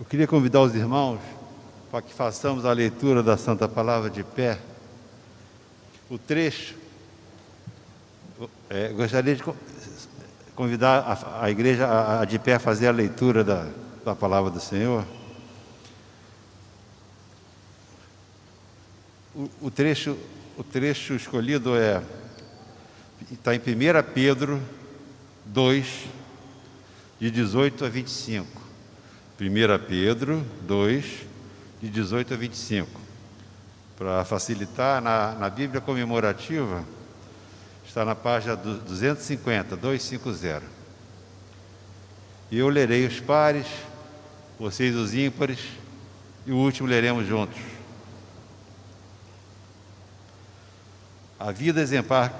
Eu queria convidar os irmãos para que façamos a leitura da Santa Palavra de pé. O trecho, gostaria de convidar a igreja a de pé a fazer a leitura da Palavra do Senhor. O trecho escolhido está em 1 Pedro 2, de 18 a 25. 1 Pedro 2, de 18 a 25. Para facilitar, na Bíblia comemorativa, está na página 250, 250. E eu lerei os pares, vocês os ímpares, e o último leremos juntos. A vida exemplar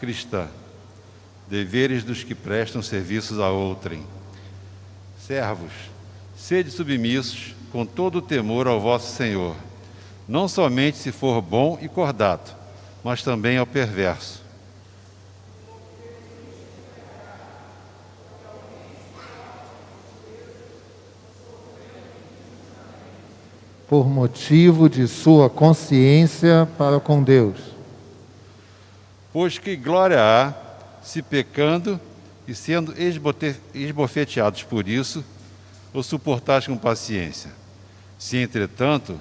cristã, deveres dos que prestam serviços a outrem. Servos, sede submissos com todo o temor ao vosso Senhor, não somente se for bom e cordato, mas também ao perverso. Por motivo de sua consciência para com Deus. Pois que glória há, se pecando e sendo esbofeteados por isso, o suportais com paciência. Se, entretanto,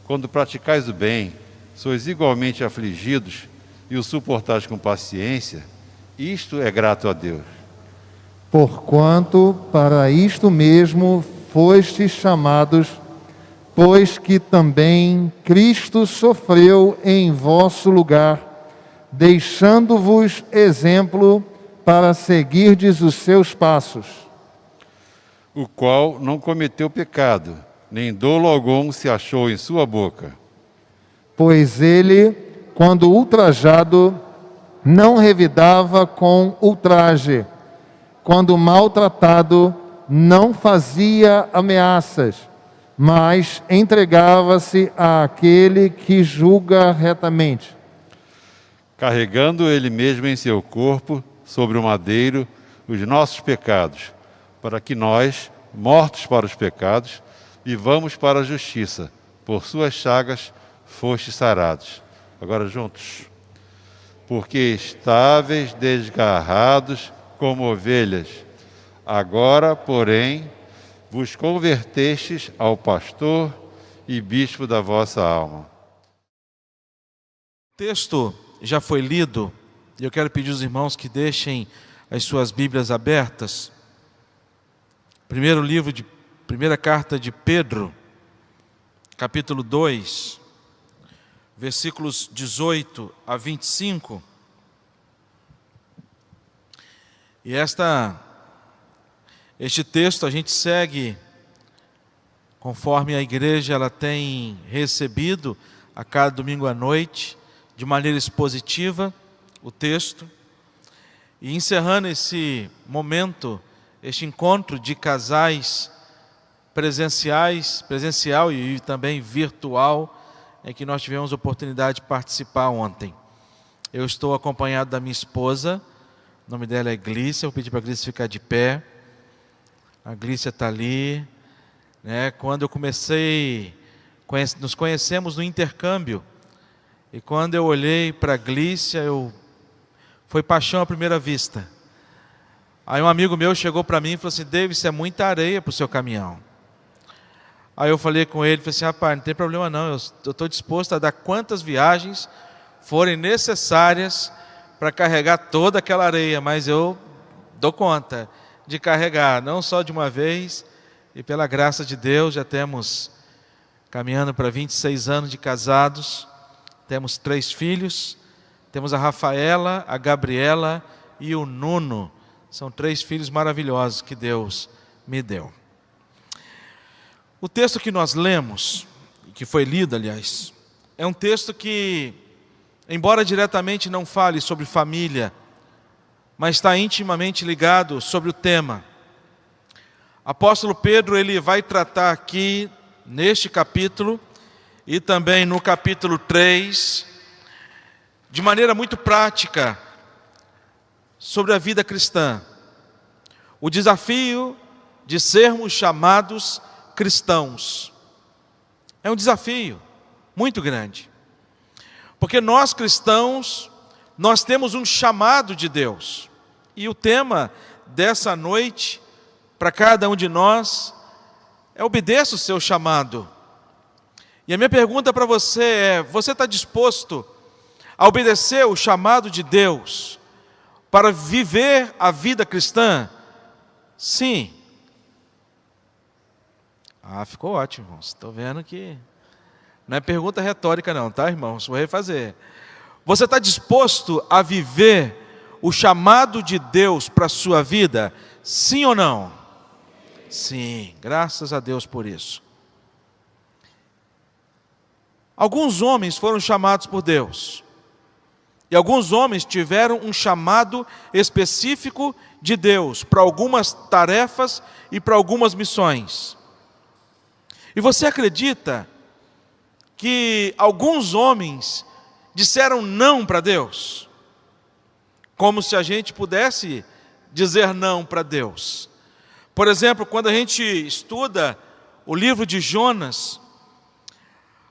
quando praticais o bem, sois igualmente afligidos e o suportais com paciência, isto é grato a Deus. Porquanto para isto mesmo fostes chamados, pois que também Cristo sofreu em vosso lugar, deixando-vos exemplo para seguirdes os seus passos. O qual não cometeu pecado, nem dolo algum se achou em sua boca. Pois ele, quando ultrajado, não revidava com ultraje. Quando maltratado, não fazia ameaças, mas entregava-se àquele que julga retamente. Carregando ele mesmo em seu corpo, sobre o madeiro, os nossos pecados, para que nós, mortos para os pecados, vivamos para a justiça. Por suas chagas fostes sarados. Agora juntos. Porque estáveis desgarrados como ovelhas, agora, porém, vos convertestes ao pastor e bispo da vossa alma. O texto já foi lido, e eu quero pedir aos irmãos que deixem as suas Bíblias abertas. Primeira carta de Pedro, capítulo 2, versículos 18 a 25. E este texto a gente segue conforme a igreja ela tem recebido a cada domingo à noite, de maneira expositiva, o texto. E encerrando esse momento, este encontro de casais presencial e também virtual, em que nós tivemos a oportunidade de participar ontem. Eu estou acompanhado da minha esposa, o nome dela é Glícia, eu vou pedir para a Glícia ficar de pé. A Glícia está ali. Quando eu nos conhecemos no intercâmbio, e quando eu olhei para a Glícia, foi paixão à primeira vista. Aí um amigo meu chegou para mim e falou assim: David, isso é muita areia para o seu caminhão. Aí eu falei com ele, falei assim: rapaz, não tem problema não, eu estou disposto a dar quantas viagens forem necessárias para carregar toda aquela areia, mas eu dou conta de carregar, não só de uma vez, e pela graça de Deus já temos caminhando para 26 anos de casados, temos 3 filhos, temos a Rafaela, a Gabriela e o Nuno. São 3 filhos maravilhosos que Deus me deu. O texto que nós lemos, que foi lido, aliás, é um texto que, embora diretamente não fale sobre família, mas está intimamente ligado sobre o tema. Apóstolo Pedro, ele vai tratar aqui, neste capítulo, e também no capítulo 3, de maneira muito prática, sobre a vida cristã. O desafio de sermos chamados cristãos. É um desafio muito grande. Porque nós cristãos, nós temos um chamado de Deus. E o tema dessa noite, para cada um de nós, é: obedeça o seu chamado. E a minha pergunta para você é: você está disposto a obedecer o chamado de Deus para viver a vida cristã? Sim. Ficou ótimo, irmãos. Estou vendo que não é pergunta retórica não, tá, irmãos? Vou refazer. Você está disposto a viver o chamado de Deus para a sua vida? Sim ou não? Sim, graças a Deus por isso. Alguns homens foram chamados por Deus. E alguns homens tiveram um chamado específico de Deus para algumas tarefas e para algumas missões. E você acredita que alguns homens disseram não para Deus? Como se a gente pudesse dizer não para Deus. Por exemplo, quando a gente estuda o livro de Jonas,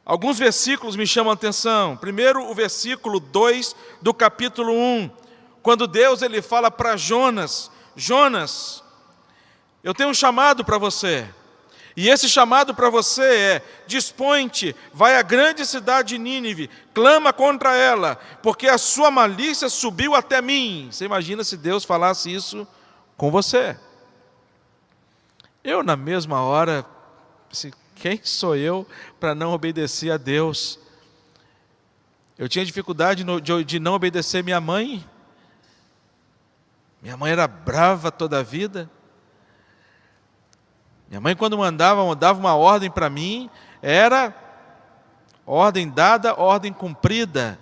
alguns versículos me chamam a atenção. Primeiro, o versículo 2 do capítulo 1, quando Deus ele fala para Jonas: Jonas, eu tenho um chamado para você. E esse chamado para você é: dispõe-te, vai à grande cidade de Nínive, clama contra ela, porque a sua malícia subiu até mim. Você imagina se Deus falasse isso com você? Eu, na mesma hora, quem sou eu para não obedecer a Deus? Eu tinha dificuldade de não obedecer minha mãe. Minha mãe era brava toda a vida. Minha mãe, quando dava uma ordem para mim, era ordem dada, ordem cumprida.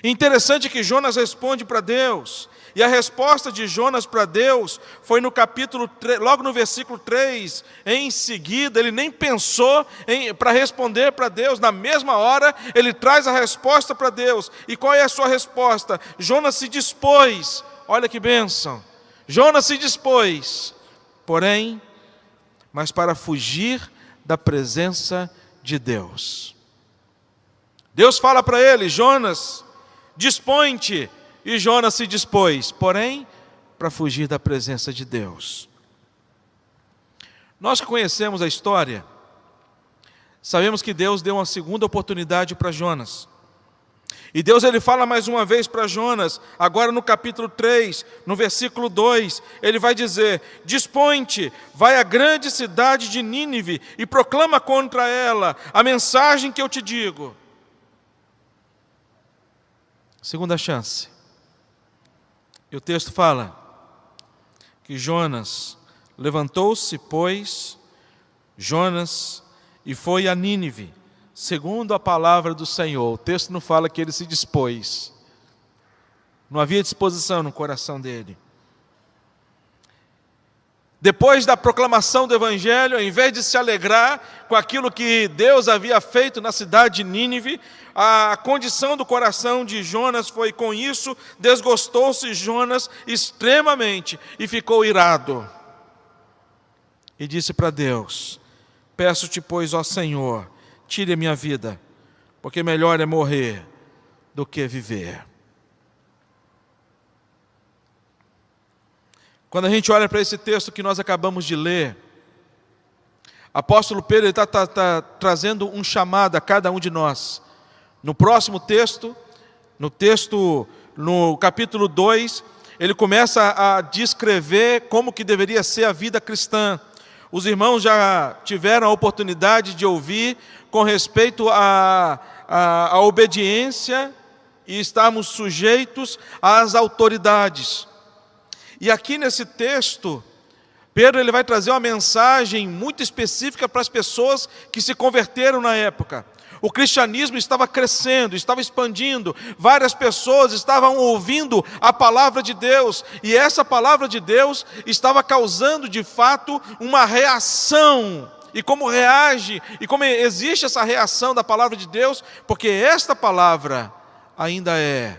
Interessante que Jonas responde para Deus. E a resposta de Jonas para Deus foi no capítulo 3, logo no versículo 3. Em seguida, ele nem pensou para responder para Deus. Na mesma hora, ele traz a resposta para Deus. E qual é a sua resposta? Jonas se dispôs. Olha que bênção. Jonas se dispôs. Porém, mas para fugir da presença de Deus. Deus fala para ele: Jonas, dispõe-te. E Jonas se dispôs, porém, para fugir da presença de Deus. Nós que conhecemos a história, sabemos que Deus deu uma segunda oportunidade para Jonas. E Deus ele fala mais uma vez para Jonas, agora no capítulo 3, no versículo 2, ele vai dizer: dispõe-te, vai à grande cidade de Nínive e proclama contra ela a mensagem que eu te digo. Segunda chance. E o texto fala que Jonas levantou-se, pois, Jonas, e foi a Nínive, segundo a palavra do Senhor. O texto não fala que ele se dispôs. Não havia disposição no coração dele. Depois da proclamação do Evangelho, ao invés de se alegrar com aquilo que Deus havia feito na cidade de Nínive, a condição do coração de Jonas foi: com isso, desgostou-se Jonas extremamente e ficou irado. E disse para Deus: peço-te, pois, ó Senhor, tire a minha vida, porque melhor é morrer do que viver. Quando a gente olha para esse texto que nós acabamos de ler, apóstolo Pedro está trazendo um chamado a cada um de nós. No próximo texto, no capítulo 2, ele começa a descrever como que deveria ser a vida cristã. Os irmãos já tiveram a oportunidade de ouvir com respeito à obediência e estarmos sujeitos às autoridades. E aqui nesse texto, Pedro ele vai trazer uma mensagem muito específica para as pessoas que se converteram na época. O cristianismo estava crescendo, estava expandindo, várias pessoas estavam ouvindo a palavra de Deus, e essa palavra de Deus estava causando de fato uma reação. E como reage, e como existe essa reação da palavra de Deus? Porque esta palavra ainda é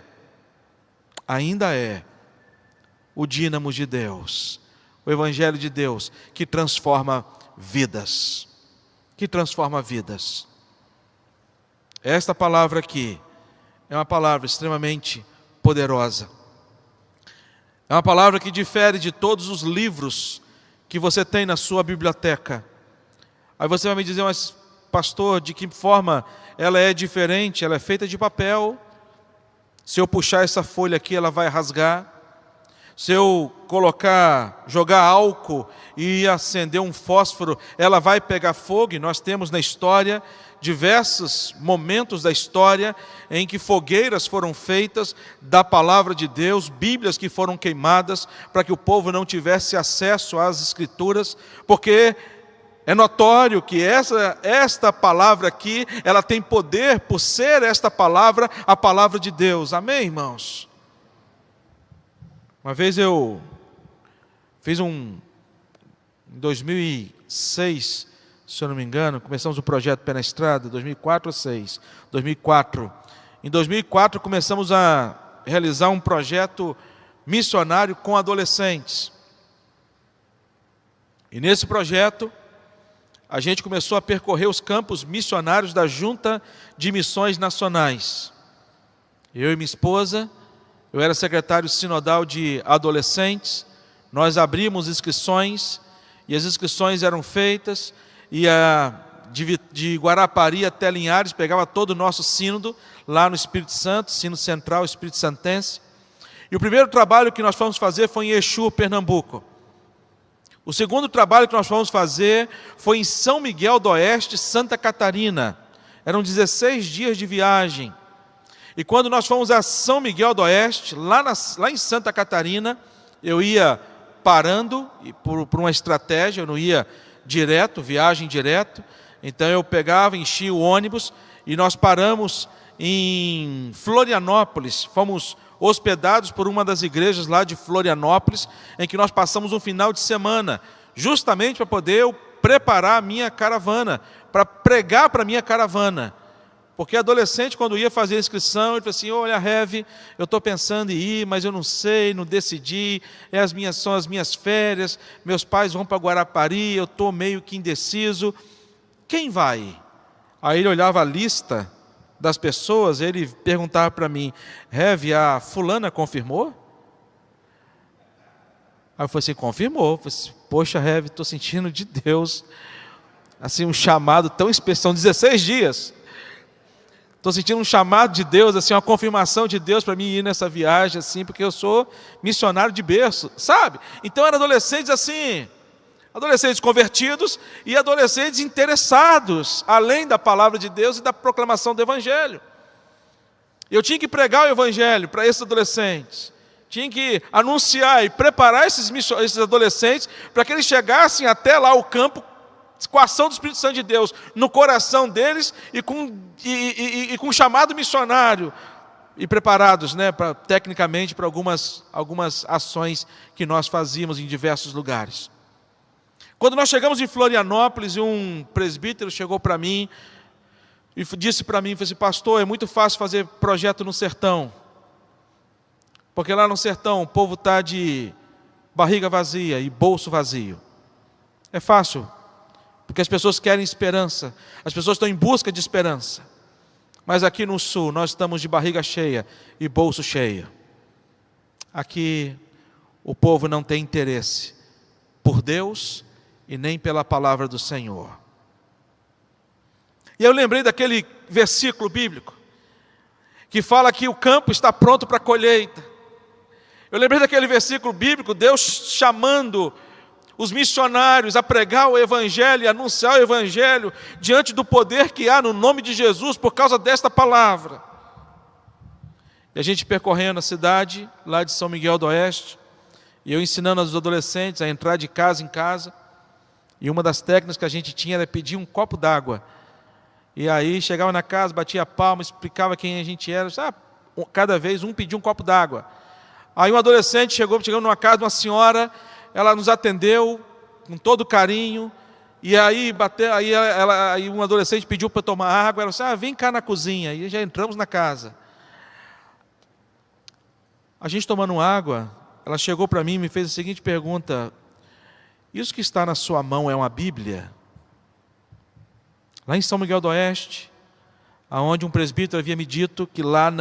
o dínamo de Deus, o Evangelho de Deus, que transforma vidas. Que transforma vidas. Esta palavra aqui é uma palavra extremamente poderosa. É uma palavra que difere de todos os livros que você tem na sua biblioteca. Aí você vai me dizer, mas pastor, de que forma ela é diferente? Ela é feita de papel. Se eu puxar essa folha aqui, ela vai rasgar. Se eu jogar álcool e acender um fósforo, ela vai pegar fogo. E nós temos na história diversos momentos da história em que fogueiras foram feitas da palavra de Deus, Bíblias que foram queimadas para que o povo não tivesse acesso às Escrituras, porque é notório que esta palavra aqui, ela tem poder por ser esta palavra, a palavra de Deus. Amém, irmãos? Uma vez eu fiz em 2006, se eu não me engano, começamos o projeto Pé na Estrada, 2004 ou 2006? 2004. Em 2004 começamos a realizar um projeto missionário com adolescentes. E nesse projeto, a gente começou a percorrer os campos missionários da Junta de Missões Nacionais. Eu e minha esposa, eu era secretário sinodal de adolescentes, nós abrimos inscrições, e as inscrições eram feitas, e de Guarapari até Linhares, pegava todo o nosso sínodo, lá no Espírito Santo, sínodo central, Espírito Santense. E o primeiro trabalho que nós fomos fazer foi em Exu, Pernambuco. O segundo trabalho que nós fomos fazer foi em São Miguel do Oeste, Santa Catarina. Eram 16 dias de viagem. E quando nós fomos a São Miguel do Oeste, lá em Santa Catarina, eu ia parando, e por uma estratégia, eu não ia direto, viagem direto. Então eu pegava, enchia o ônibus, e nós paramos em Florianópolis. Fomos hospedados por uma das igrejas lá de Florianópolis, em que nós passamos um final de semana, justamente para poder preparar a minha caravana, para pregar para a minha caravana. Porque adolescente, quando ia fazer a inscrição, ele falou assim, olha, Rev, eu estou pensando em ir, mas eu não sei, não decidi, são as minhas férias, meus pais vão para Guarapari, eu estou meio que indeciso. Quem vai? Aí ele olhava a lista das pessoas, ele perguntava para mim, Rev, a fulana confirmou? Aí eu falei assim, confirmou. Eu falei assim, poxa, Rev, estou sentindo de Deus, assim, um chamado tão especial, 16 dias. Estou sentindo um chamado de Deus, assim, uma confirmação de Deus para mim ir nessa viagem, assim, porque eu sou missionário de berço, sabe? Então eram adolescentes assim, adolescentes convertidos e adolescentes interessados, além da palavra de Deus e da proclamação do Evangelho. Eu tinha que pregar o Evangelho para esses adolescentes, tinha que anunciar e preparar esses adolescentes para que eles chegassem até lá o campo, com a ação do Espírito Santo de Deus no coração deles e com chamado missionário e preparados, né, tecnicamente para algumas ações que nós fazíamos em diversos lugares. Quando nós chegamos em Florianópolis, um presbítero chegou para mim e disse para mim, falou assim, pastor, é muito fácil fazer projeto no sertão, porque lá no sertão o povo está de barriga vazia e bolso vazio. É fácil, porque as pessoas querem esperança, as pessoas estão em busca de esperança. Mas aqui no sul, nós estamos de barriga cheia e bolso cheio. Aqui, o povo não tem interesse por Deus e nem pela palavra do Senhor. E eu lembrei daquele versículo bíblico, que fala que o campo está pronto para a colheita. Eu lembrei daquele versículo bíblico, Deus chamando os missionários a pregar o Evangelho e anunciar o Evangelho diante do poder que há no nome de Jesus por causa desta palavra. E a gente percorrendo a cidade lá de São Miguel do Oeste, e eu ensinando aos adolescentes a entrar de casa em casa, e uma das técnicas que a gente tinha era pedir um copo d'água. E aí chegava na casa, batia a palma, explicava quem a gente era, cada vez um pedia um copo d'água. Aí um adolescente chegou numa casa de uma senhora, ela nos atendeu com todo carinho, e aí um adolescente pediu para tomar água, ela disse, vem cá na cozinha, e já entramos na casa. A gente tomando água, ela chegou para mim e me fez a seguinte pergunta, Isso que está na sua mão é uma Bíblia? Lá em São Miguel do Oeste, aonde um presbítero havia me dito que lá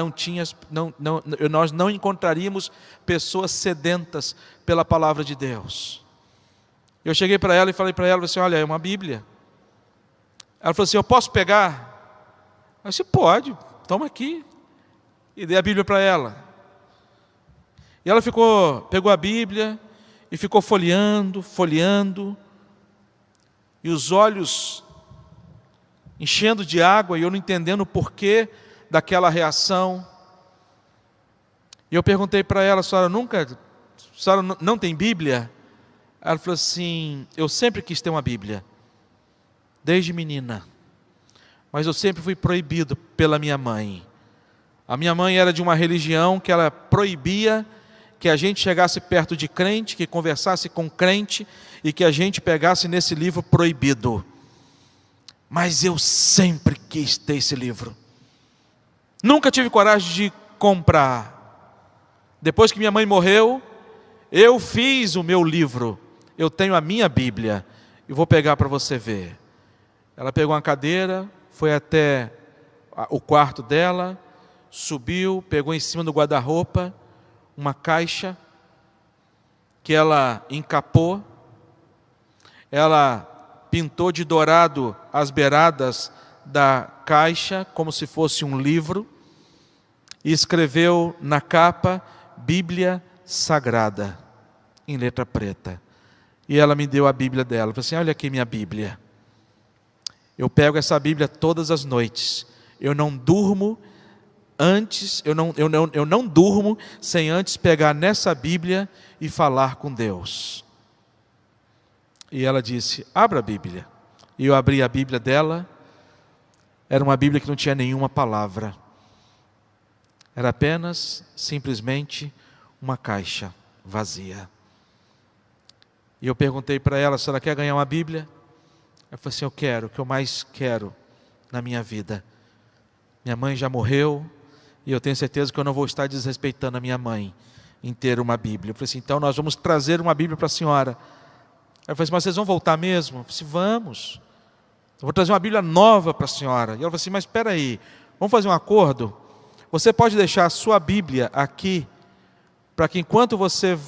nós não encontraríamos pessoas sedentas pela palavra de Deus. Eu cheguei para ela e falei para ela assim, olha, é uma Bíblia. Ela falou assim, eu posso pegar? Eu disse, pode, toma aqui. E dei a Bíblia para ela. E ela pegou a Bíblia e ficou folheando, e os olhos enchendo de água, e eu não entendendo o porquê daquela reação. E eu perguntei para ela, a senhora não tem Bíblia? Ela falou assim, eu sempre quis ter uma Bíblia, desde menina, mas eu sempre fui proibido pela minha mãe. A minha mãe era de uma religião que ela proibia que a gente chegasse perto de crente, que conversasse com crente, e que a gente pegasse nesse livro proibido. Mas eu sempre quis ter esse livro. Nunca tive coragem de comprar. Depois que minha mãe morreu, eu fiz o meu livro. Eu tenho a minha Bíblia. E vou pegar para você ver. Ela pegou uma cadeira, foi até o quarto dela, subiu, pegou em cima do guarda-roupa uma caixa que ela encapou. Ela pintou de dourado as beiradas da caixa, como se fosse um livro, e escreveu na capa, Bíblia Sagrada, em letra preta. E ela me deu a Bíblia dela. Eu falei assim, olha aqui minha Bíblia. Eu pego essa Bíblia todas as noites. Eu não durmo eu não durmo sem antes pegar nessa Bíblia e falar com Deus. E ela disse, abra a Bíblia. E eu abri a Bíblia dela. Era uma Bíblia que não tinha nenhuma palavra. Era apenas, simplesmente, uma caixa vazia. E eu perguntei para ela se ela quer ganhar uma Bíblia. Ela falou assim, eu quero, o que eu mais quero na minha vida. Minha mãe já morreu, e eu tenho certeza que eu não vou estar desrespeitando a minha mãe em ter uma Bíblia. Eu falei assim, então nós vamos trazer uma Bíblia para a senhora. Ela falou assim, mas vocês vão voltar mesmo? Eu falei assim, vamos. Eu vou trazer uma Bíblia nova para a senhora. E ela falou assim, mas espera aí, vamos fazer um acordo? Você pode deixar a sua Bíblia aqui, para que enquanto você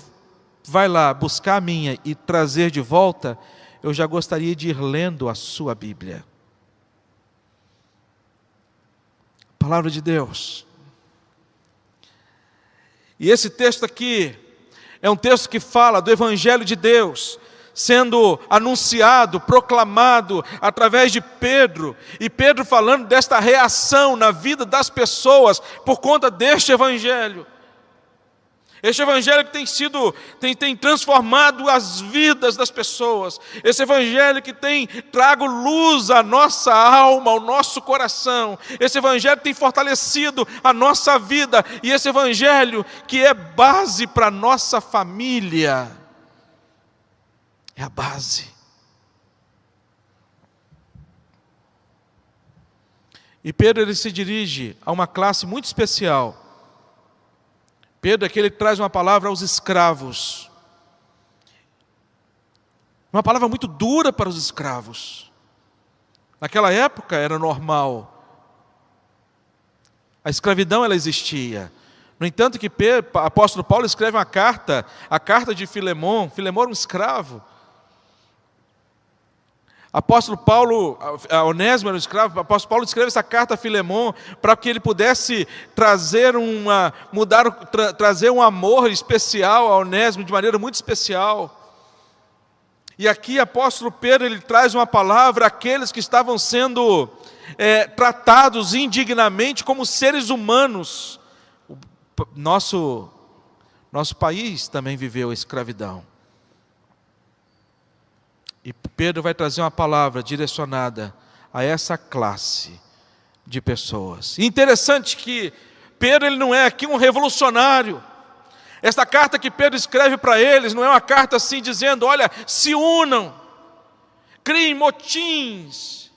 vai lá buscar a minha e trazer de volta, eu já gostaria de ir lendo a sua Bíblia. Palavra de Deus. E esse texto aqui é um texto que fala do Evangelho de Deus sendo anunciado, proclamado através de Pedro, e Pedro falando desta reação na vida das pessoas por conta deste Evangelho. Este Evangelho que tem transformado as vidas das pessoas. Esse Evangelho que tem trago luz à nossa alma, ao nosso coração. Esse Evangelho que tem fortalecido a nossa vida. E esse Evangelho que é base para a nossa família. É a base. E Pedro ele se dirige a uma classe muito especial. Pedro aqui ele traz uma palavra aos escravos. Uma palavra muito dura para os escravos. Naquela época era normal. A escravidão ela existia. No entanto que o apóstolo Paulo escreve uma carta, a carta de Filemão. Filemão era um escravo. Apóstolo Paulo, Onésimo era um escravo, o apóstolo Paulo escreve essa carta a Filemão para que ele pudesse trazer trazer um amor especial a Onésimo, de maneira muito especial. E aqui apóstolo Pedro ele traz uma palavra àqueles que estavam sendo tratados indignamente como seres humanos. Nosso país também viveu a escravidão. E Pedro vai trazer uma palavra direcionada a essa classe de pessoas. E interessante que Pedro ele não é aqui um revolucionário. Esta carta que Pedro escreve para eles não é uma carta assim dizendo, olha, se unam, criem motins,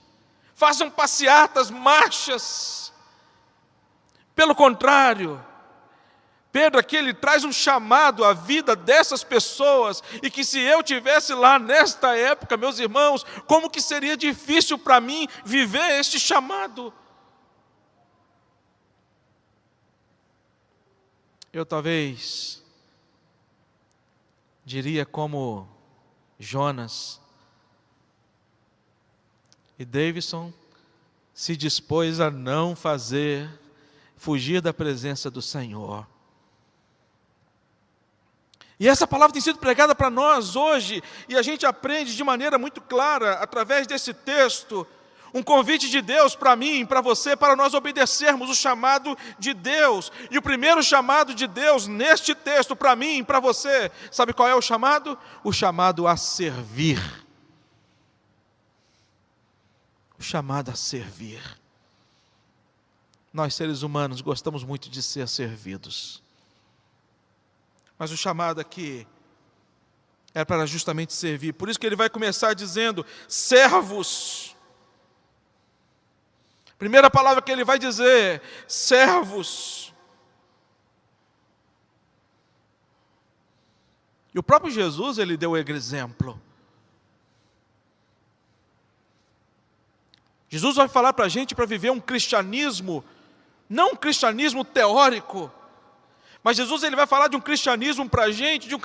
façam passeatas, marchas. Pelo contrário, Pedro aqui, ele traz um chamado à vida dessas pessoas, e que se eu tivesse lá nesta época, meus irmãos, como que seria difícil para mim viver este chamado. Eu talvez diria como Jonas, e Davidson se dispôs a não fugir da presença do Senhor. E essa palavra tem sido pregada para nós hoje, e a gente aprende de maneira muito clara, através desse texto, um convite de Deus para mim, para você, para nós obedecermos o chamado de Deus. E o primeiro chamado de Deus neste texto, para mim e para você, sabe qual é o chamado? O chamado a servir. O chamado a servir. Nós, seres humanos, gostamos muito de ser servidos. Mas o chamado aqui é para justamente servir. Por isso que ele vai começar dizendo, servos. Primeira palavra que ele vai dizer, servos. E o próprio Jesus, ele deu o exemplo. Jesus vai falar para a gente para viver um cristianismo, não um cristianismo teórico, mas Jesus, ele vai falar de um cristianismo para a gente, de um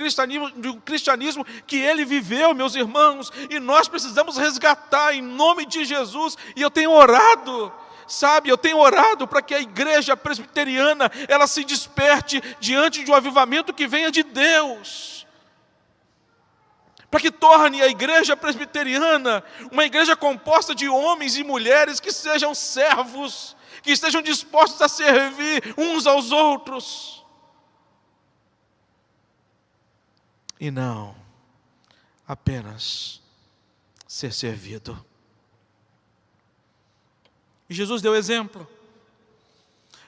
cristianismo que ele viveu, meus irmãos, e nós precisamos resgatar em nome de Jesus. E eu tenho orado, sabe, eu tenho orado para que a igreja presbiteriana, ela se desperte diante de um avivamento que venha de Deus, para que torne a igreja presbiteriana uma igreja composta de homens e mulheres que sejam servos, que estejam dispostos a servir uns aos outros. E não apenas ser servido. E Jesus deu exemplo.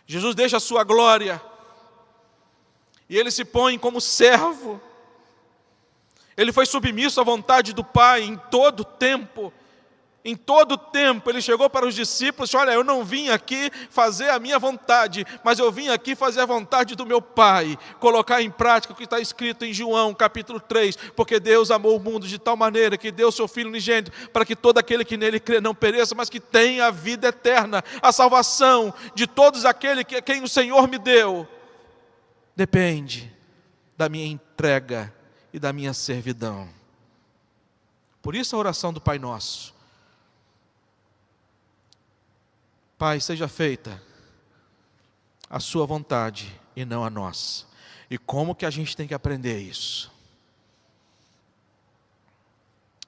Jesus deixa a sua glória. E ele se põe como servo. Ele foi submisso à vontade do Pai em todo o tempo. Em todo o tempo, ele chegou para os discípulos e disse, olha, eu não vim aqui fazer a minha vontade, mas eu vim aqui fazer a vontade do meu Pai, colocar em prática o que está escrito em João, capítulo 3, porque Deus amou o mundo de tal maneira que deu o seu Filho unigênito, para que todo aquele que nele crê não pereça, mas que tenha a vida eterna, a salvação de todos aqueles que quem o Senhor me deu, depende da minha entrega e da minha servidão. Por isso a oração do Pai Nosso. Pai, seja feita a sua vontade e não a nossa. E como que a gente tem que aprender isso?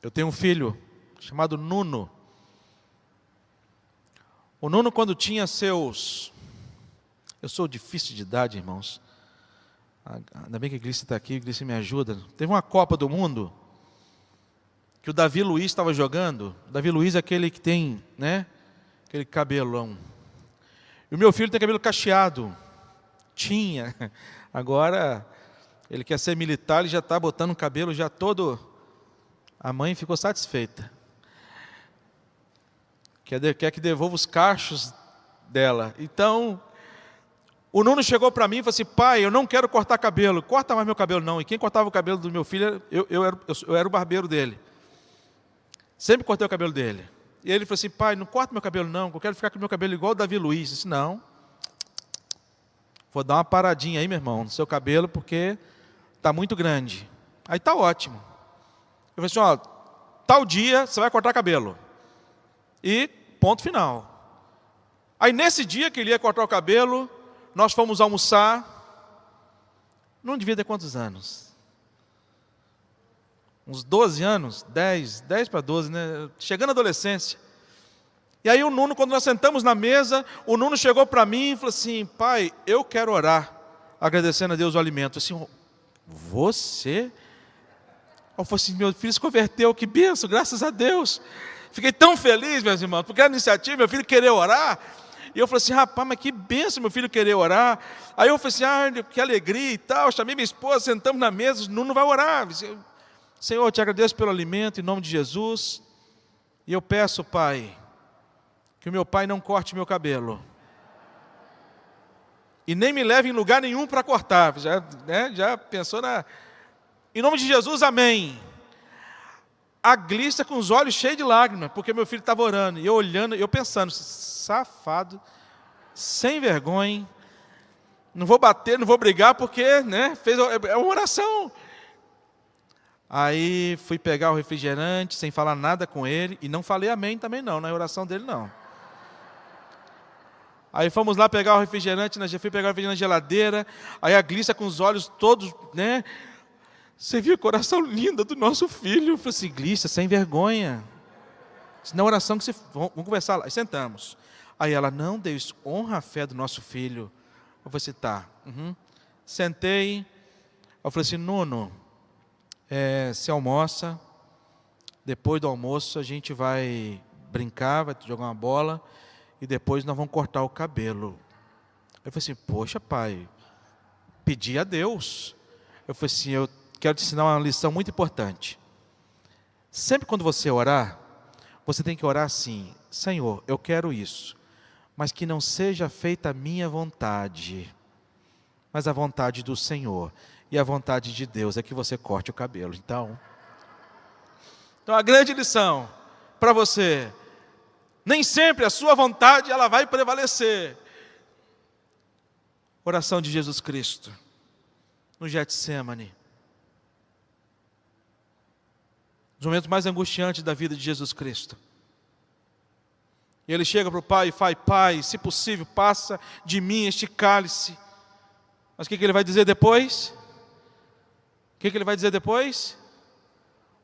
Eu tenho um filho chamado Nuno. O Nuno, quando tinha seus... Eu sou difícil de idade, irmãos. Ainda bem que a Gleice está aqui, a Gleice me ajuda. Teve uma Copa do Mundo que o Davi Luiz estava jogando. O Davi Luiz é aquele que tem, né, aquele cabelão. E o meu filho tem cabelo cacheado. Tinha. Agora, ele quer ser militar, ele já está botando o cabelo já todo... A mãe ficou satisfeita. Quer que devolva os cachos dela. Então... O Nuno chegou para mim e falou assim, pai, eu não quero cortar cabelo. Corta mais meu cabelo não. E quem cortava o cabelo do meu filho, eu era o barbeiro dele. Sempre cortei o cabelo dele. E ele falou assim, pai, não corta meu cabelo não, eu quero ficar com o meu cabelo igual o Davi Luiz. Eu disse, não. Vou dar uma paradinha aí, meu irmão, no seu cabelo, porque está muito grande. Aí está ótimo. Eu falei assim, ó, tal dia você vai cortar cabelo. E ponto final. Aí nesse dia que ele ia cortar o cabelo... Nós fomos almoçar, não devia ter quantos anos? Uns 12 anos, 10 para 12, né? Chegando à adolescência. E aí o Nuno, quando nós sentamos na mesa, o Nuno chegou para mim e falou assim, pai, eu quero orar, agradecendo a Deus o alimento. Assim, você? Eu falei assim, meu filho se converteu, que bênção, graças a Deus. Fiquei tão feliz, meus irmãos, porque a iniciativa, meu filho querer orar. E eu falei assim, rapaz, mas que bênção meu filho querer orar. Aí eu falei assim, que alegria e tal. Chamei minha esposa, sentamos na mesa, o Nuno vai orar. Senhor, eu te agradeço pelo alimento, em nome de Jesus. E eu peço, Pai, que o meu pai não corte meu cabelo. e nem me leve em lugar nenhum para cortar. Já pensou na... Em nome de Jesus, amém. A Glícia com os olhos cheios de lágrimas, porque meu filho estava orando, e eu olhando, eu pensando, safado, sem vergonha, não vou bater, não vou brigar, porque, né, fez uma oração. Aí fui pegar o refrigerante, sem falar nada com ele, e não falei amém também não, na oração dele não. Aí fomos lá pegar o refrigerante, fui pegar o refrigerante na geladeira, aí a Glícia com os olhos todos, né, você viu o coração lindo do nosso filho. Eu falei assim, Glícia, sem vergonha. Na oração que você... Vamos conversar lá. Aí sentamos. Aí ela, não, Deus, honra a fé do nosso filho. Eu falei assim, tá. Sentei. Eu falei assim, Nuno, você almoça. Depois do almoço a gente vai brincar, vai jogar uma bola. E depois nós vamos cortar o cabelo. Eu falei assim, poxa pai, pedi a Deus. Eu falei assim, eu quero te ensinar uma lição muito importante. Sempre quando você orar, você tem que orar assim, Senhor, eu quero isso, mas que não seja feita a minha vontade, mas a vontade do Senhor. E a vontade de Deus é que você corte o cabelo. Então a grande lição para você, nem sempre a sua vontade ela vai prevalecer. Oração de Jesus Cristo, no Getsemane. Os momentos mais angustiantes da vida de Jesus Cristo. E ele chega para o Pai e fala, Pai, se possível, passa de mim este cálice. Mas o que ele vai dizer depois? O que ele vai dizer depois?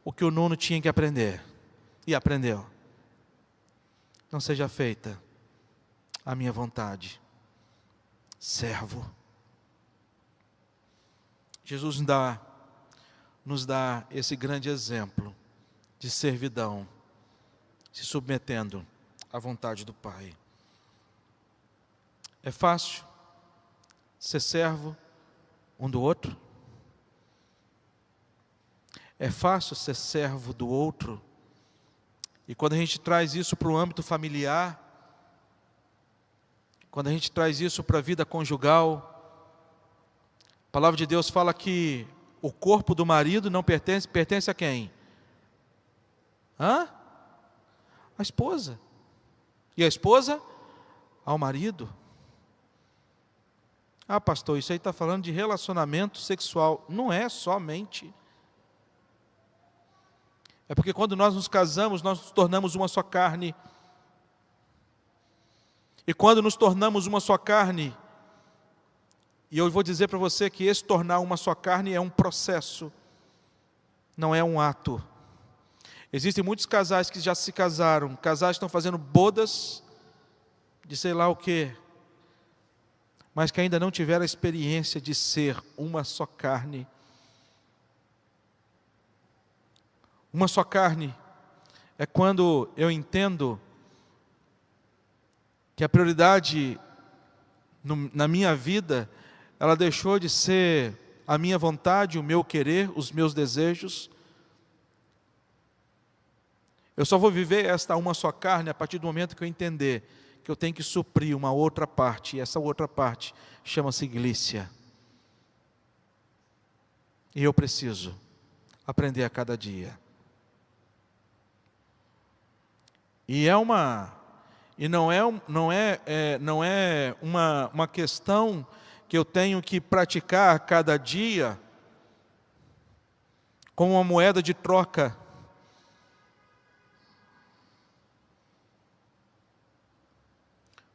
O que o Nuno tinha que aprender. E aprendeu. Não seja feita a minha vontade. Servo. Jesus nos dá esse grande exemplo de servidão, se submetendo à vontade do Pai. É fácil ser servo um do outro? É fácil ser servo do outro? E quando a gente traz isso para o âmbito familiar, quando a gente traz isso para a vida conjugal, a palavra de Deus fala que o corpo do marido não pertence a quem? A esposa. E a esposa? Ao marido. Ah, pastor, isso aí está falando de relacionamento sexual. Não é somente. É porque quando nós nos casamos, nós nos tornamos uma só carne. E quando nos tornamos uma só carne, e eu vou dizer para você que esse tornar uma só carne é um processo, não é um ato. Existem muitos casais que já se casaram, casais que estão fazendo bodas de sei lá o quê, mas que ainda não tiveram a experiência de ser uma só carne. Uma só carne é quando eu entendo que a prioridade na minha vida, ela deixou de ser a minha vontade, o meu querer, os meus desejos. Eu só vou viver esta uma só carne a partir do momento que eu entender que eu tenho que suprir uma outra parte, e essa outra parte chama-se Glícia. E eu preciso aprender a cada dia. E não é uma questão que eu tenho que praticar a cada dia como uma moeda de troca.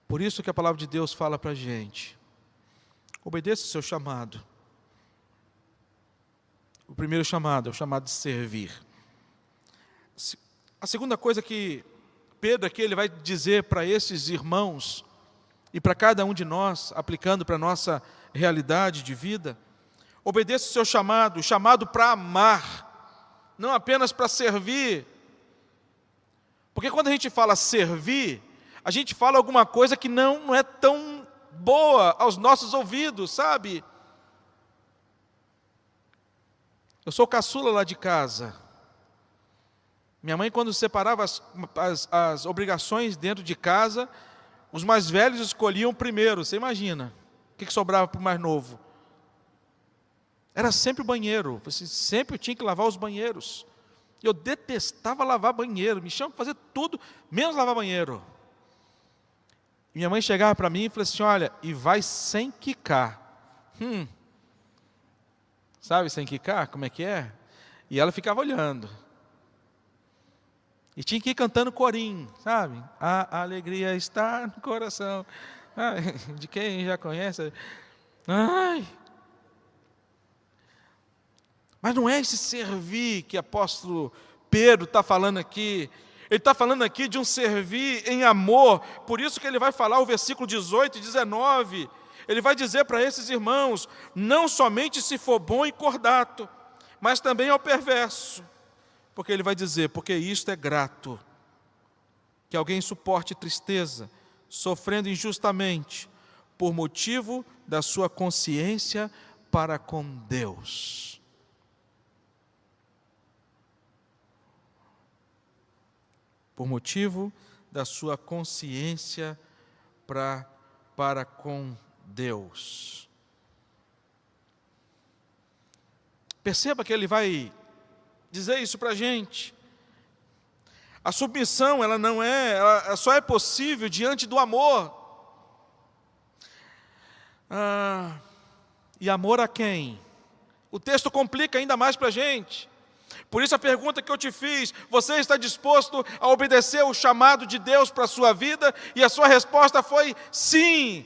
Por isso que a palavra de Deus fala para a gente, obedeça o seu chamado. O primeiro chamado é o chamado de servir. A segunda coisa que Pedro aqui ele vai dizer para esses irmãos, e para cada um de nós, aplicando para a nossa realidade de vida, obedeça o seu chamado, o chamado para amar, não apenas para servir. Porque quando a gente fala servir, a gente fala alguma coisa que não é tão boa aos nossos ouvidos, sabe? Eu sou caçula lá de casa. Minha mãe, quando separava as obrigações dentro de casa, os mais velhos escolhiam primeiro, você imagina. O que sobrava para o mais novo? Era sempre o banheiro. Sempre eu tinha que lavar os banheiros. Eu detestava lavar banheiro. Me chamam para fazer tudo, menos lavar banheiro. Minha mãe chegava para mim e falou assim, olha, e vai sem quicar. Sabe sem quicar? Como é que é? E ela ficava olhando. E tinha que ir cantando corinho, sabe? A alegria está no coração. De quem já conhece. Ai. Mas não é esse servir que o apóstolo Pedro está falando aqui. Ele está falando aqui de um servir em amor. Por isso que ele vai falar o versículo 18 e 19. Ele vai dizer para esses irmãos, não somente se for bom e cordato, mas também ao perverso. Porque ele vai dizer, porque isto é grato, que alguém suporte tristeza, sofrendo injustamente, por motivo da sua consciência para com Deus. Por motivo da sua consciência para com Deus. Perceba que ele vai dizer isso para a gente. A submissão, ela só é possível diante do amor. E amor a quem? O texto complica ainda mais para a gente. Por isso a pergunta que eu te fiz, você está disposto a obedecer o chamado de Deus para a sua vida? E a sua resposta foi sim.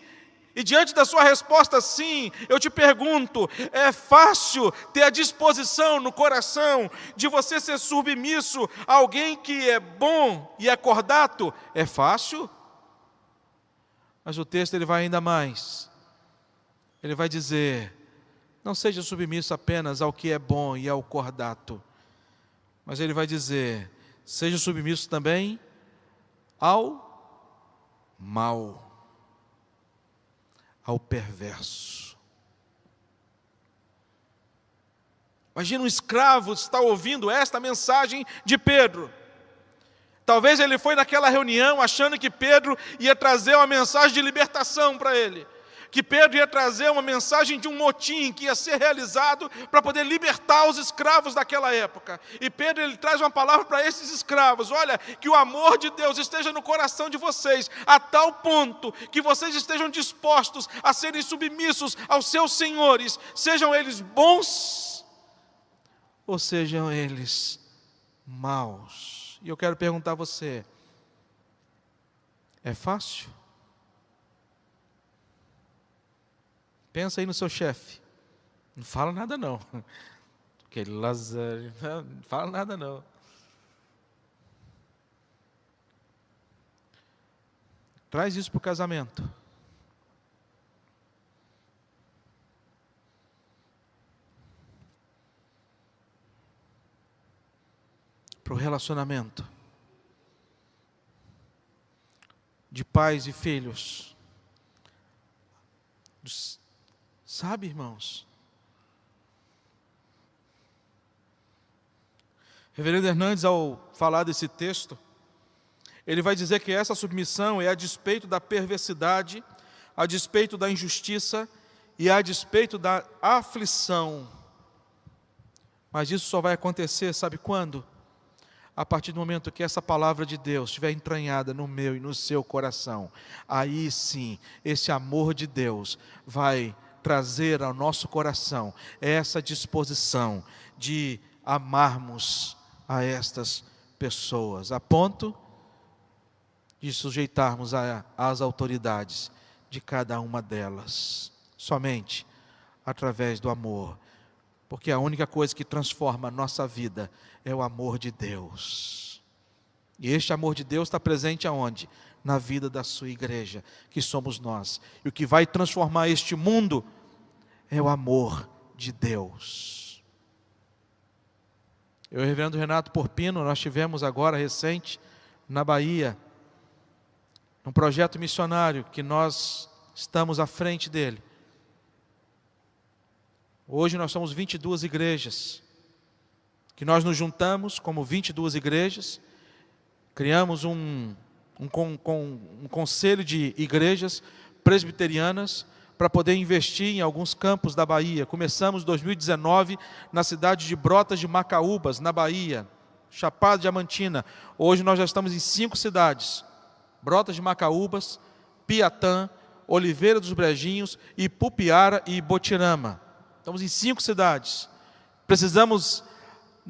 E diante da sua resposta sim, eu te pergunto, é fácil ter a disposição no coração de você ser submisso a alguém que é bom e é cordato? É fácil? Mas o texto ele vai ainda mais. Ele vai dizer, não seja submisso apenas ao que é bom e ao cordato. Mas ele vai dizer, seja submisso também ao mal. Ao perverso. Imagina um escravo estar ouvindo esta mensagem de Pedro. Talvez ele foi naquela reunião achando que Pedro ia trazer uma mensagem de libertação para ele. Que Pedro ia trazer uma mensagem de um motim que ia ser realizado para poder libertar os escravos daquela época. E Pedro ele traz uma palavra para esses escravos. Olha, que o amor de Deus esteja no coração de vocês, a tal ponto que vocês estejam dispostos a serem submissos aos seus senhores, sejam eles bons ou sejam eles maus. E eu quero perguntar a você, é fácil? Pensa aí no seu chefe. Não fala nada não. Aquele Lázaro, não fala nada não. Traz isso para o casamento. Para o relacionamento. De pais e filhos. Sabe, irmãos? Reverendo Hernandes, ao falar desse texto, ele vai dizer que essa submissão é a despeito da perversidade, a despeito da injustiça e a despeito da aflição. Mas isso só vai acontecer, sabe quando? A partir do momento que essa palavra de Deus estiver entranhada no meu e no seu coração. Aí sim, esse amor de Deus vai trazer ao nosso coração essa disposição de amarmos a estas pessoas, a ponto de sujeitarmos às autoridades de cada uma delas, somente através do amor, porque a única coisa que transforma a nossa vida é o amor de Deus. E este amor de Deus está presente aonde? Na vida da sua igreja, que somos nós. E o que vai transformar este mundo é o amor de Deus. Eu e o reverendo Renato Porpino, nós tivemos agora recente, na Bahia, um projeto missionário que nós estamos à frente dele. Hoje nós somos 22 igrejas, que nós nos juntamos como 22 igrejas, criamos um conselho de igrejas presbiterianas para poder investir em alguns campos da Bahia. Começamos 2019 na cidade de Brotas de Macaúbas, na Bahia, Chapada Diamantina. Hoje nós já estamos em 5 cidades: Brotas de Macaúbas, Piatã, Oliveira dos Brejinhos, Ipupiara e Botirama. Estamos em 5 cidades.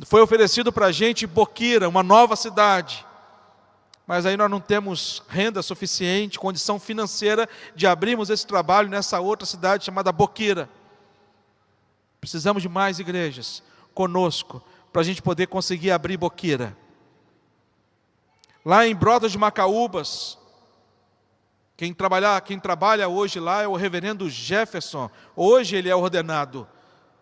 Foi oferecido para a gente Boquira, uma nova cidade. Mas aí nós não temos renda suficiente, condição financeira de abrirmos esse trabalho nessa outra cidade chamada Boquira. Precisamos de mais igrejas conosco, para a gente poder conseguir abrir Boquira. Lá em Brotas de Macaúbas, quem trabalha hoje lá é o reverendo Jefferson. Hoje ele é ordenado,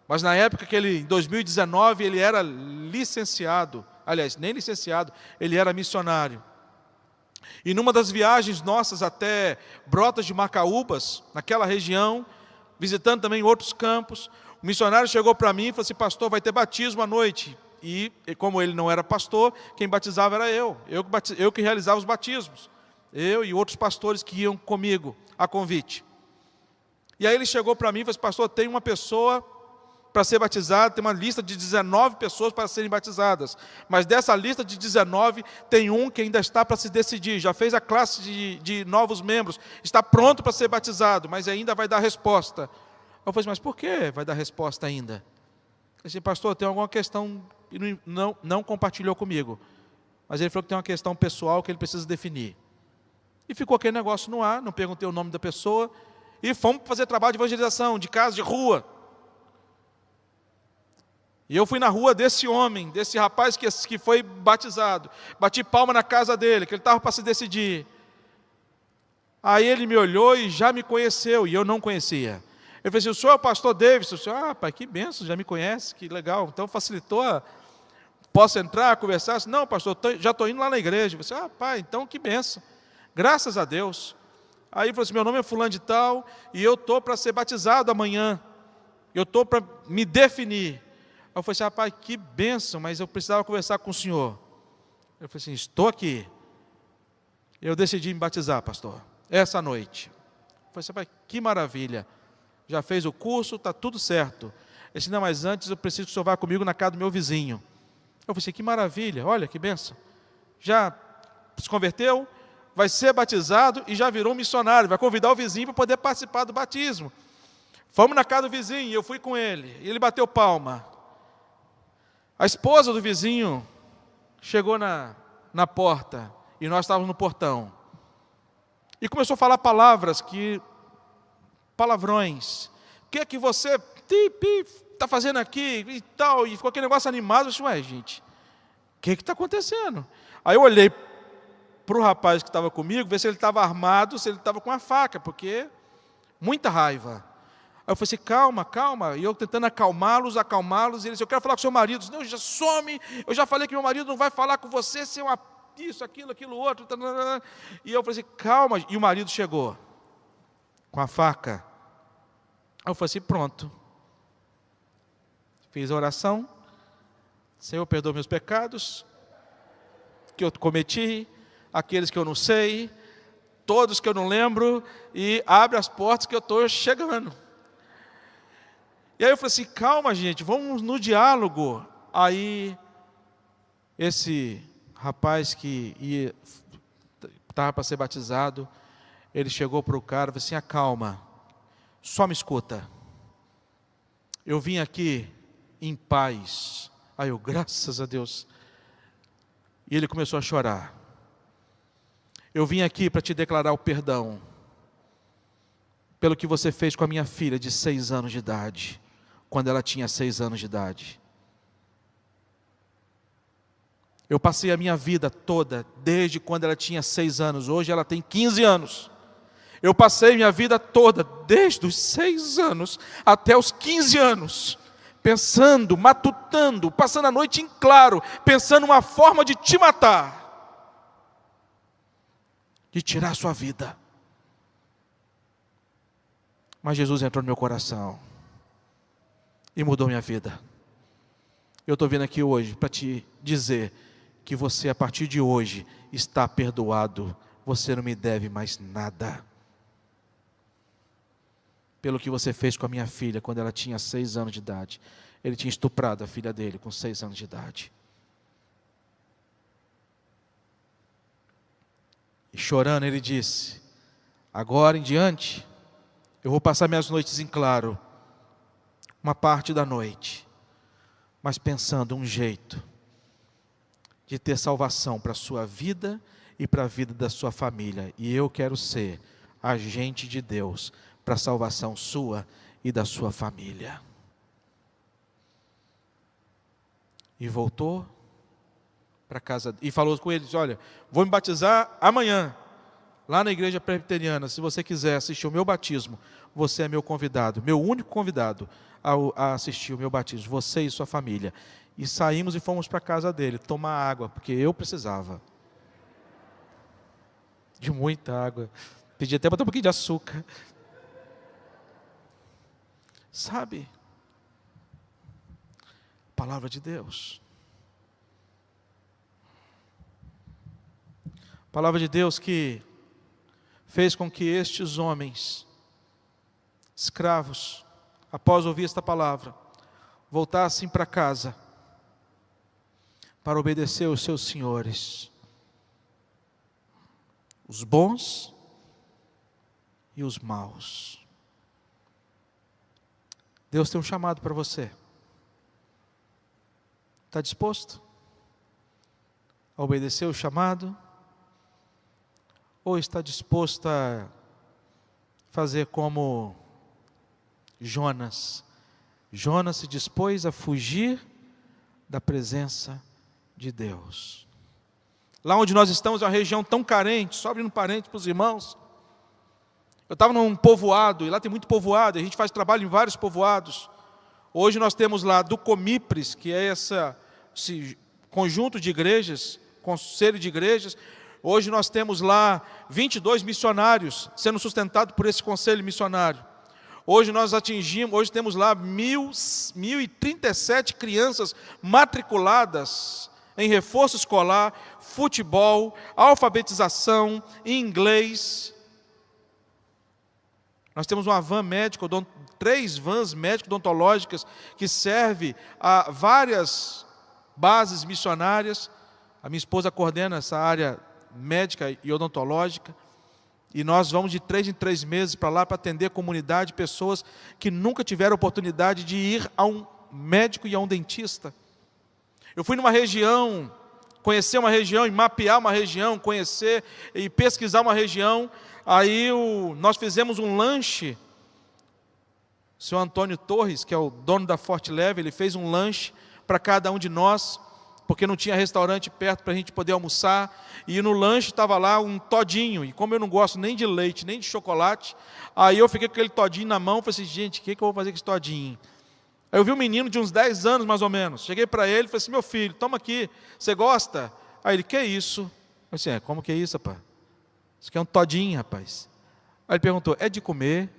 mas na época em 2019, ele era licenciado. Aliás, nem licenciado, ele era missionário. E numa das viagens nossas até Brotas de Macaúbas, naquela região, visitando também outros campos, o missionário chegou para mim e falou assim: pastor, vai ter batismo à noite. E como ele não era pastor, quem batizava era eu que realizava os batismos. Eu e outros pastores que iam comigo a convite. E aí ele chegou para mim e falou assim: pastor, tem uma pessoa para ser batizada, tem uma lista de 19 pessoas para serem batizadas, mas dessa lista de 19, tem um que ainda está para se decidir, já fez a classe de novos membros, está pronto para ser batizado, mas ainda vai dar resposta. Eu falei assim: mas por que vai dar resposta ainda? Eu disse: pastor, tem alguma questão, e não compartilhou comigo, mas ele falou que tem uma questão pessoal que ele precisa definir. E ficou aquele negócio no ar, não perguntei o nome da pessoa, e fomos fazer trabalho de evangelização, de casa, de rua. E eu fui na rua desse homem, desse rapaz que foi batizado. Bati palma na casa dele, que ele estava para se decidir. Aí ele me olhou e já me conheceu, e eu não conhecia. Ele falou assim: o senhor é o pastor Davis? Eu disse: ah, pai, que benção, já me conhece, que legal. Então facilitou, posso entrar, conversar? Eu disse: não, pastor, já estou indo lá na igreja. Eu disse: ah, pai, então que benção, graças a Deus. Aí ele falou assim: meu nome é fulano de tal, e eu estou para ser batizado amanhã. Eu estou para me definir. Eu falei assim: rapaz, que bênção, mas eu precisava conversar com o senhor. Eu falei assim: estou aqui. Eu decidi me batizar, pastor, essa noite. Eu falei assim: rapaz, que maravilha. Já fez o curso, está tudo certo. Ele disse: não, mas antes eu preciso que o senhor vá comigo na casa do meu vizinho. Eu falei assim: que maravilha, olha que bênção. Já se converteu, vai ser batizado e já virou um missionário. Vai convidar o vizinho para poder participar do batismo. Fomos na casa do vizinho, eu fui com ele. E ele bateu palma. A esposa do vizinho chegou na porta, e nós estávamos no portão, e começou a falar palavrões. O que é que você está fazendo aqui e tal? E ficou aquele negócio animado. Eu disse: ué, gente, o que está acontecendo? Aí eu olhei para o rapaz que estava comigo, ver se ele estava armado, se ele estava com uma faca, porque muita raiva. Aí eu falei assim: calma, calma. E eu tentando acalmá-los, e ele disse: eu quero falar com o seu marido. Eu disse: não, já some, eu já falei que meu marido não vai falar com você, se é isso, aquilo, outro. E eu falei assim: calma. E o marido chegou com a faca. Aí eu falei assim: pronto. Fiz a oração: Senhor, perdoa meus pecados, que eu cometi, aqueles que eu não sei, todos que eu não lembro, e abre as portas que eu estou chegando. E aí eu falei assim: calma, gente, vamos no diálogo. Aí esse rapaz que estava para ser batizado, ele chegou para o cara e falou assim: acalma, só me escuta. Eu vim aqui em paz. Aí eu: graças a Deus. E ele começou a chorar. Eu vim aqui para te declarar o perdão pelo que você fez com a minha filha de 6 anos de idade, quando ela tinha 6 anos de idade. Eu passei a minha vida toda, desde quando ela tinha 6 anos, hoje ela tem 15 anos. Eu passei minha vida toda, desde os 6 anos até os 15 anos, pensando, matutando, passando a noite em claro, pensando uma forma de te matar, de tirar a sua vida. Mas Jesus entrou no meu coração e mudou minha vida. Eu estou vindo aqui hoje para te dizer que você, a partir de hoje, está perdoado. Você não me deve mais nada. pelo que você fez com a minha filha quando ela tinha 6 anos de idade. Ele tinha estuprado a filha dele com 6 anos de idade. E chorando, ele disse: agora em diante, eu vou passar minhas noites em claro, uma parte da noite, mas pensando um jeito de ter salvação para a sua vida e para a vida da sua família. E eu quero ser agente de Deus para a salvação sua e da sua família. E voltou para casa e falou com eles: olha, vou me batizar amanhã, lá na igreja presbiteriana. Se você quiser assistir o meu batismo, você é meu convidado, meu único convidado a assistir o meu batismo, você e sua família. E saímos e fomos para a casa dele tomar água, porque eu precisava de muita água. Pedi até botar um pouquinho de açúcar. Sabe? Palavra de Deus. Palavra de Deus que fez com que estes homens, escravos, após ouvir esta palavra, voltassem para casa para obedecer aos seus senhores, os bons e os maus. Deus tem um chamado para você. Está disposto a obedecer o chamado? Ou está disposto a fazer como Jonas? Jonas se dispôs a fugir da presença de Deus. Lá onde nós estamos é uma região tão carente, só abrindo parênteses para os irmãos. Eu estava num povoado, e lá tem muito povoado, a gente faz trabalho em vários povoados. Hoje nós temos lá do Comipres, que é esse conjunto de igrejas, conselho de igrejas. Hoje nós temos lá 22 missionários sendo sustentados por esse conselho missionário. Hoje temos lá 1.037 crianças matriculadas em reforço escolar, futebol, alfabetização, inglês. Nós temos uma van médica, 3 vans médico-odontológicas que servem a várias bases missionárias. A minha esposa coordena essa área médica e odontológica. E nós vamos de 3 em 3 meses para lá para atender a comunidade, pessoas que nunca tiveram oportunidade de ir a um médico e a um dentista. Eu fui numa região, conhecer uma região e mapear uma região, conhecer e pesquisar uma região. Aí nós fizemos um lanche. O senhor Antônio Torres, que é o dono da Forte Leve, ele fez um lanche para cada um de nós, porque não tinha restaurante perto para a gente poder almoçar. E no lanche estava lá um todinho. E como eu não gosto nem de leite, nem de chocolate, aí eu fiquei com aquele todinho na mão e falei assim: gente, o que eu vou fazer com esse todinho? Aí eu vi um menino de uns 10 anos mais ou menos. Cheguei para ele e falei assim: meu filho, toma aqui, você gosta? Aí ele: que é isso? Eu falei assim: como que é isso, rapaz? Isso aqui é um todinho, rapaz. Aí ele perguntou: é de comer?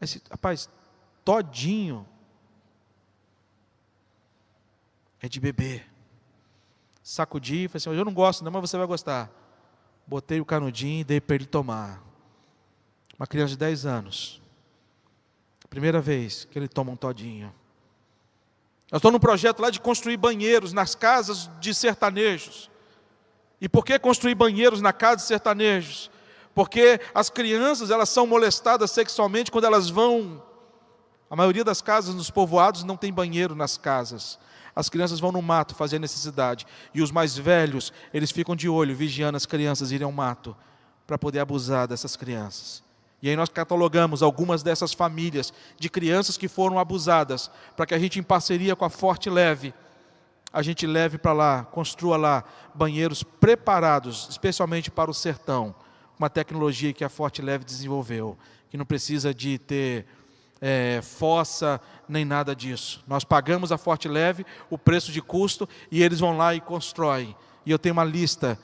Eu disse: rapaz, todinho é de beber. Sacudi, falei assim: eu não gosto não, mas você vai gostar. Botei o canudinho e dei para ele tomar. Uma criança de 10 anos. Primeira vez que ele toma um todinho. Eu estou num projeto lá de construir banheiros nas casas de sertanejos. E por que construir banheiros na casa de sertanejos? Porque as crianças, elas são molestadas sexualmente quando elas vão. A maioria das casas nos povoados não tem banheiro nas casas. As crianças vão no mato fazer necessidade. E os mais velhos, eles ficam de olho, vigiando as crianças irem ao mato, para poder abusar dessas crianças. E aí nós catalogamos algumas dessas famílias de crianças que foram abusadas, para que a gente, em parceria com a Forte Leve, a gente leve para lá, construa lá banheiros preparados, especialmente para o sertão. Uma tecnologia que a Forte Leve desenvolveu, que não precisa de ter fossa, nem nada disso. Nós pagamos a Forte Leve o preço de custo e eles vão lá e constroem. E eu tenho uma lista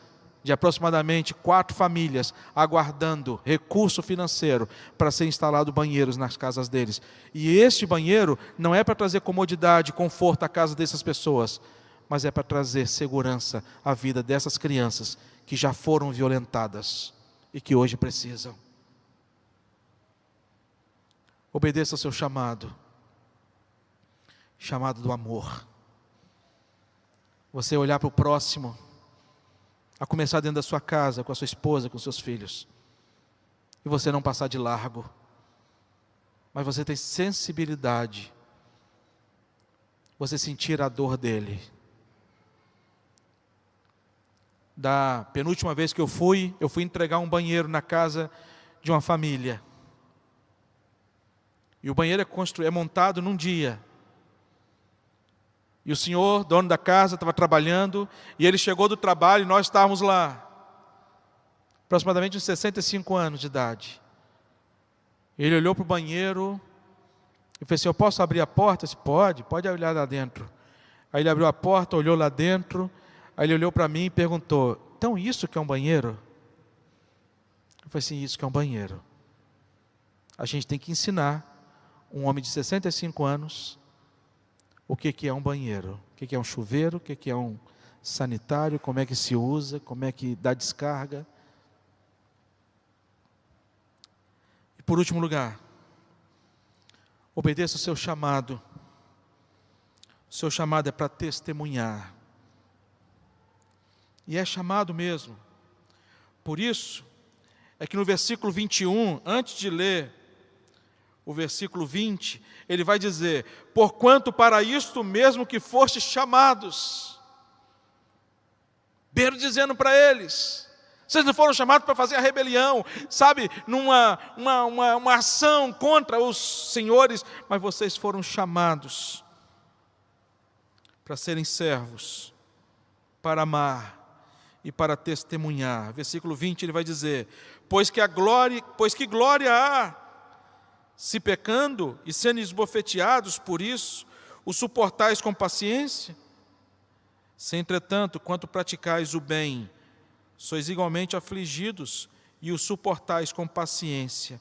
de aproximadamente 4 famílias aguardando recurso financeiro para ser instalado banheiros nas casas deles. E este banheiro não é para trazer comodidade, conforto à casa dessas pessoas, mas é para trazer segurança à vida dessas crianças que já foram violentadas e que hoje precisam. Obedeça ao seu chamado, chamado do amor. Você olhar para o próximo, a começar dentro da sua casa, com a sua esposa, com os seus filhos, e você não passar de largo, mas você ter sensibilidade, você sentir a dor dele. Da penúltima vez que eu fui entregar um banheiro na casa de uma família. E o banheiro é montado num dia. E o senhor, dono da casa, estava trabalhando, e ele chegou do trabalho e nós estávamos lá. Aproximadamente uns 65 anos de idade. Ele olhou para o banheiro e falou assim: eu posso abrir a porta? Eu disse: pode olhar lá dentro. Aí ele abriu a porta, olhou lá dentro, aí ele olhou para mim e perguntou: então isso que é um banheiro? Eu falei assim: isso que é um banheiro. A gente tem que ensinar um homem de 65 anos o que é um banheiro, o que é um chuveiro, o que é um sanitário, como é que se usa, como é que dá descarga. E por último lugar, obedeça o seu chamado. O seu chamado é para testemunhar. E é chamado mesmo. Por isso, é que no versículo 21, antes de ler o versículo 20, ele vai dizer: porquanto para isto mesmo que fostes chamados. Pedro dizendo para eles: vocês não foram chamados para fazer a rebelião, sabe, uma ação contra os senhores, mas vocês foram chamados para serem servos, para amar e para testemunhar. Versículo 20 ele vai dizer: pois que glória há, se pecando e sendo esbofeteados por isso, o suportais com paciência? Se entretanto, quanto praticais o bem, sois igualmente afligidos e o suportais com paciência.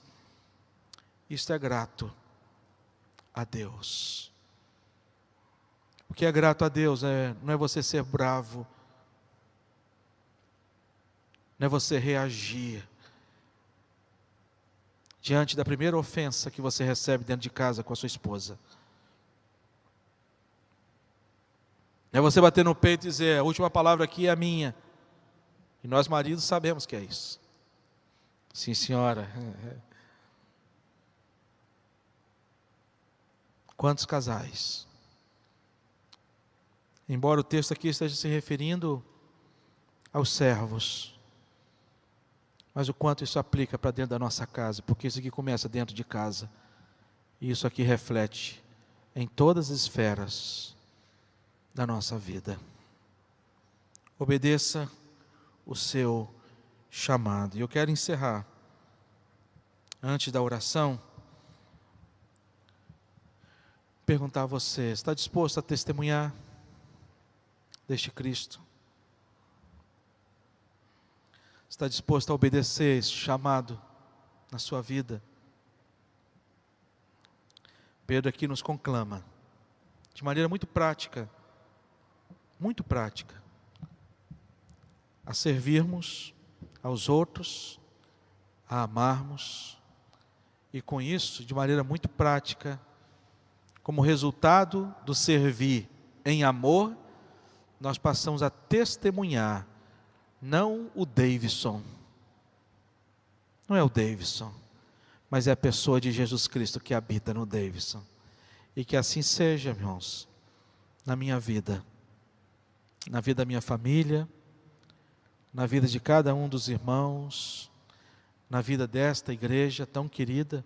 Isto é grato a Deus. O que é grato a Deus não é você ser bravo, não é você reagir diante da primeira ofensa que você recebe dentro de casa com a sua esposa. Não é você bater no peito e dizer: a última palavra aqui é a minha. E nós maridos sabemos que é isso. Sim, senhora. Quantos casais, embora o texto aqui esteja se referindo aos servos, mas o quanto isso aplica para dentro da nossa casa, porque isso aqui começa dentro de casa, e isso aqui reflete em todas as esferas da nossa vida. Obedeça o seu chamado. E eu quero encerrar, antes da oração, perguntar a você: está disposto a testemunhar deste Cristo? Está disposto a obedecer esse chamado na sua vida? Pedro aqui nos conclama, de maneira muito prática, a servirmos aos outros, a amarmos, e com isso, de maneira muito prática, como resultado do servir em amor, nós passamos a testemunhar. Não o Davidson, não é o Davidson, mas é a pessoa de Jesus Cristo que habita no Davidson. E que assim seja, irmãos, na minha vida, na vida da minha família, na vida de cada um dos irmãos, na vida desta igreja tão querida,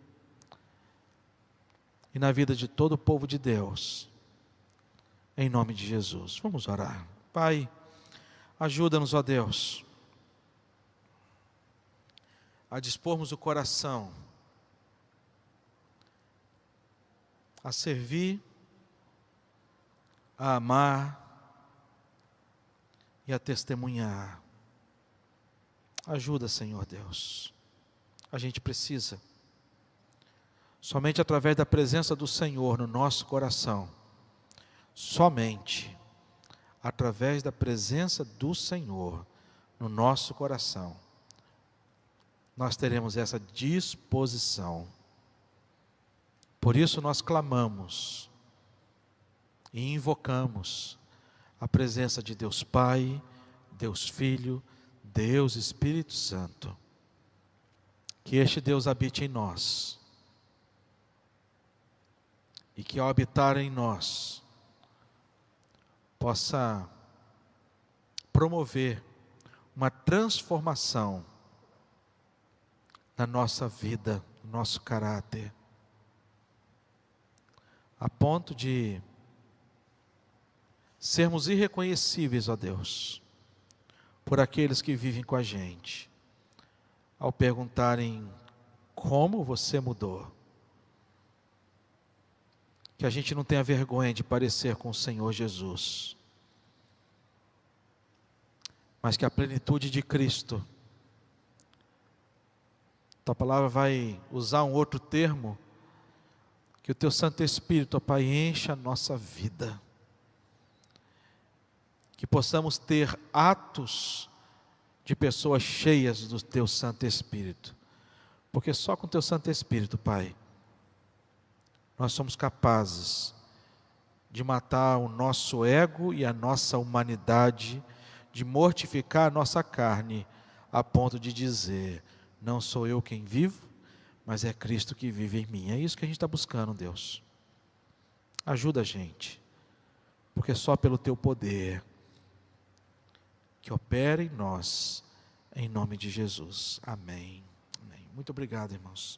e na vida de todo o povo de Deus, em nome de Jesus. Vamos orar. Pai, ajuda-nos, ó Deus, a dispormos o coração, a servir, a amar e a testemunhar. Ajuda, Senhor Deus. A gente precisa. Somente através da presença do Senhor no nosso coração, somente através da presença do Senhor no nosso coração, nós teremos essa disposição Por isso nós clamamos e invocamos a presença de Deus Pai, Deus Filho, Deus Espírito Santo. Que este Deus habite em nós. E que ao habitar em nós, possa promover uma transformação na nossa vida, no nosso caráter, a ponto de sermos irreconhecíveis, ó Deus, por aqueles que vivem com a gente, ao perguntarem como você mudou. Que a gente não tenha vergonha de parecer com o Senhor Jesus, mas que a plenitude de Cristo, tua palavra vai usar um outro termo, que o teu Santo Espírito, ó Pai, encha a nossa vida, que possamos ter atos de pessoas cheias do teu Santo Espírito, porque só com o teu Santo Espírito, Pai, nós somos capazes de matar o nosso ego e a nossa humanidade, de mortificar a nossa carne, a ponto de dizer, não sou eu quem vivo, mas é Cristo que vive em mim. É isso que a gente está buscando, Deus. Ajuda a gente, porque só pelo teu poder, que opera em nós, em nome de Jesus. Amém. Amém. Muito obrigado, irmãos.